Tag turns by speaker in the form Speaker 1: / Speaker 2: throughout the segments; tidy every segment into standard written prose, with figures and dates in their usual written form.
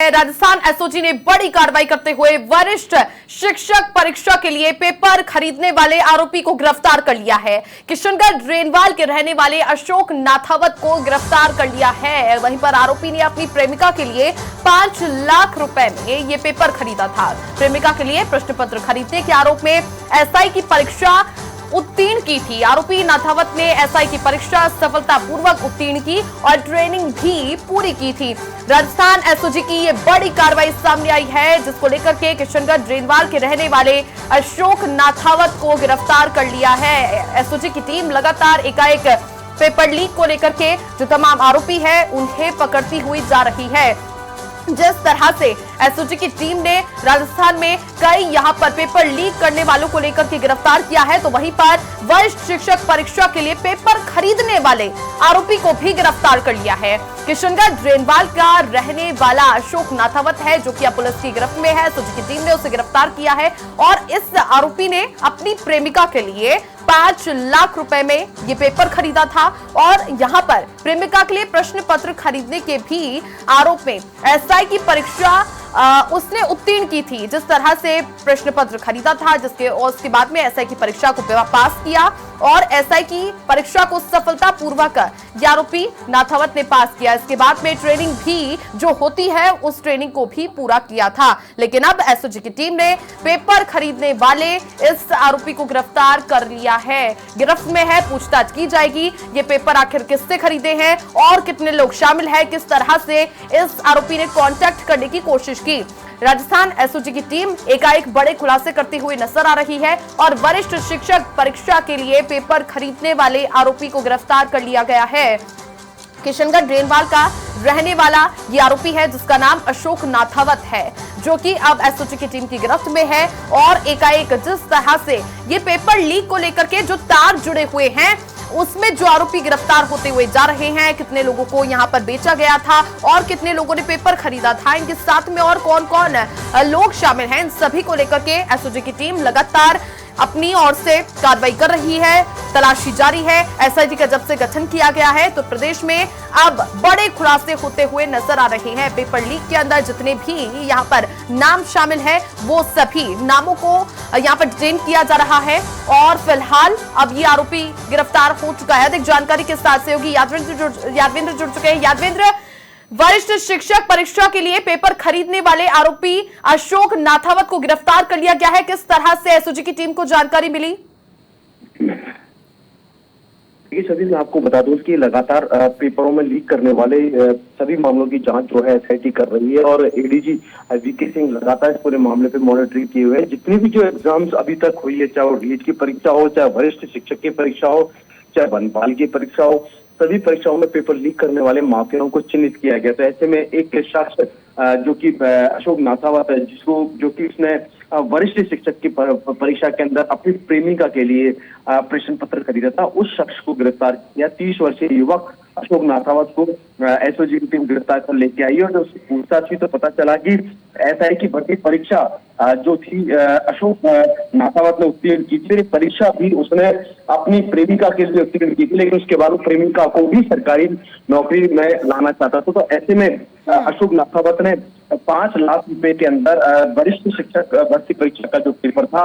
Speaker 1: Rajasthan SOG ने बड़ी कार्रवाई करते हुए वरिष्ठ शिक्षक परीक्षा के लिए पेपर खरीदने वाले आरोपी को गिरफ्तार कर लिया है। किशनगढ़ रेनवाल के रहने वाले अशोक नाथावत को गिरफ्तार कर लिया है। वहीं पर आरोपी ने अपनी प्रेमिका के लिए 5 लाख रुपए में ये पेपर खरीदा था। प्रेमिका के लिए प्रश्न पत्र खरीदने के आरोप में एसआई की परीक्षा उत्तीर्ण की थी। आरोपी नाथावत ने एसआई की परीक्षा सफलतापूर्वक उत्तीर्ण की और ट्रेनिंग भी पूरी की थी। राजस्थान एसओजी की ये बड़ी कार्रवाई सामने आई है, जिसको लेकर के किशनगढ़ रेनवाल के रहने वाले अशोक नाथावत को गिरफ्तार कर लिया है। एसओजी की टीम लगातार एकाएक पेपर लीक को लेकर के जो तमाम आरोपी है उन्हें पकड़ती हुई जा रही है। जिस तरह से एसओजी की टीम ने राजस्थान में कई यहां पर पेपर लीक करने वालों को लेकर के गिरफ्तार किया है, तो वहीं पर वरिष्ठ शिक्षक परीक्षा के लिए पेपर खरीदने वाले आरोपी को भी गिरफ्तार कर लिया है। किशनगढ़ रेनवाल का रहने वाला अशोक नाथावत है, जो कि अब पुलिस की गिरफ्त में है। एसओजी की टीम ने उसे गिरफ्तार किया है और इस आरोपी ने अपनी प्रेमिका के लिए 5 लाख रुपए में ये पेपर खरीदा था और यहां पर प्रेमिका के लिए प्रश्न पत्र खरीदने के भी आरोप में एसआई की परीक्षा उसने उत्तीर्ण की थी। जिस तरह से प्रश्न पत्र खरीदा था, उसके बाद में एसआई की परीक्षा को पास किया और एसआई की परीक्षा को सफलतापूर्वक आरोपी नाथावत ने पास किया। इसके बाद में ट्रेनिंग भी जो होती है उस ट्रेनिंग को भी पूरा किया था। लेकिन अब एसओजी की टीम ने पेपर खरीदने वाले इस आरोपी को गिरफ्तार कर लिया है। गिरफ्त में है, पूछताछ की जाएगी। ये पेपर आखिर किससे खरीदे हैं और कितने लोग शामिल हैं, किस तरह से इस आरोपी ने कांटेक्ट करने की कोशिश की। राजस्थान एसओजी की टीम एकाएक बड़े खुलासे करते हुए नजर आ रही है और वरिष्ठ शिक्षक परीक्षा के लिए पेपर खरीदने वाले आरोपी को गिरफ्तार कर लिया गया है। किशनगढ़ रेनवाल का रहने वाला ये आरोपी है, जिसका नाम अशोक नाथावत है, जो कि अब एसओजी की टीम की गिरफ्त में है। और एकाएक जिस तरह से ये पेपर लीक को लेकर के जो तार जुड़े हुए हैं उसमें जो आरोपी गिरफ्तार होते हुए जा रहे हैं, कितने लोगों को यहां पर बेचा गया था और कितने लोगों ने पेपर खरीदा था, इनके साथ में और कौन कौन लोग शामिल हैं, इन सभी को लेकर के एसओजी की टीम लगातार अपनी ओर से कार्रवाई कर रही है। तलाशी जारी है। एसआईटी का जब से गठन किया गया है तो प्रदेश में अब बड़े खुलासे होते हुए नजर आ रहे हैं। पेपर लीक के अंदर जितने भी यहाँ पर नाम शामिल हैं वो सभी नामों को यहाँ पर डिटेन किया जा रहा है और फिलहाल अब ये आरोपी गिरफ्तार हो चुका है। अधिक जानकारी के साथ सहयोगी यादवेंद्र जुड़ चुके हैं। यादवेंद्र, वरिष्ठ शिक्षक परीक्षा के लिए पेपर खरीदने वाले आरोपी अशोक नाथावत को गिरफ्तार कर लिया गया है। किस तरह से एसओजी की टीम को जानकारी मिली?
Speaker 2: सभी मैं आपको बता दूं कि लगातार पेपरों में लीक करने वाले सभी मामलों की जांच जो है एसआईटी कर रही है और एडीजी वीके सिंह लगातार इस पूरे मामले पे मॉनिटरिंग किए हुए हैं। जितनी भी जो एग्जाम्स अभी तक हुई है, चाहे वो डीएच की परीक्षा हो, चाहे वरिष्ठ शिक्षक की परीक्षा हो, चाहे वनपाल की परीक्षा हो, सभी परीक्षाओं में पेपर लीक करने वाले माफियाओं को चिन्हित किया गया। तो ऐसे में एक शख्स जो कि अशोक नाथावत है, जो कि उसने वरिष्ठ शिक्षक की परीक्षा के अंदर अपनी प्रेमिका के लिए प्रश्न पत्र खरीदा था, उस शख्स को गिरफ्तार किया। 30 वर्षीय युवक अशोक नाथावत को एसओजी की टीम गिरफ्तार कर लेके आई और उसकी पूछताछ हुई तो पता चला कि एसआई की भर्ती परीक्षा जो थी अशोक नाथावत ने उत्तीर्ण की थी। परीक्षा भी उसने अपनी प्रेमिका के लिए उत्तीर्ण की थी, लेकिन उसके बाद प्रेमिका को भी सरकारी नौकरी में लाना चाहता था। तो ऐसे में अशोक नाथावत ने 5 लाख रुपए के अंदर वरिष्ठ शिक्षक भर्ती परीक्षा का जो पेपर था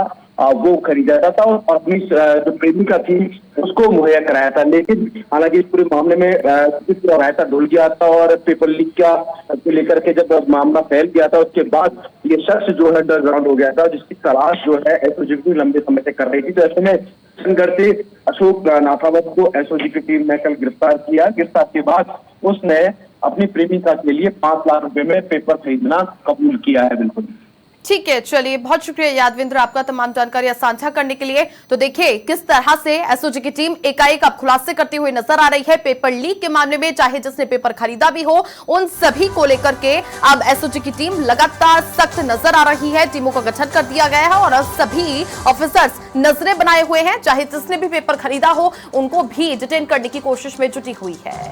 Speaker 2: वो खरीदा था और अपनी जो प्रेमिका थी उसको मुहैया कराया था। लेकिन हालांकि इस पूरे मामले में रायता धुल गया था और पेपर लीक को लेकर के जब मामला फैल गया था, उसके बाद ये शख्स जो है अंडरग्राउंड हो गया था, जिसकी तलाश जो है एसओजी भी लंबे समय से कर रही थी। तो ऐसे में किशनगढ़ से अशोक नाथावत को एसओजी की टीम ने कल गिरफ्तार किया। गिरफ्तार के बाद उसने अपनी प्रेमिका के लिए 5 लाख रुपए में पेपर खरीदना कबूल किया है। बिल्कुल
Speaker 1: ठीक है, चलिए बहुत शुक्रिया यादवेंद्र आपका तमाम जानकारियां साझा करने के लिए। तो देखिए किस तरह से एसओजी की टीम एकाएक अब खुलासे करती हुई नजर आ रही है पेपर लीक के मामले में, चाहे जिसने पेपर खरीदा भी हो, उन सभी को लेकर के अब एसओजी की टीम लगातार सख्त नजर आ रही है। टीमों का गठन कर दिया गया है और सभी ऑफिसर्स नजरें बनाए हुए हैं, चाहे जिसने भी पेपर खरीदा हो उनको भी डिटेन करने की कोशिश में जुटी हुई है।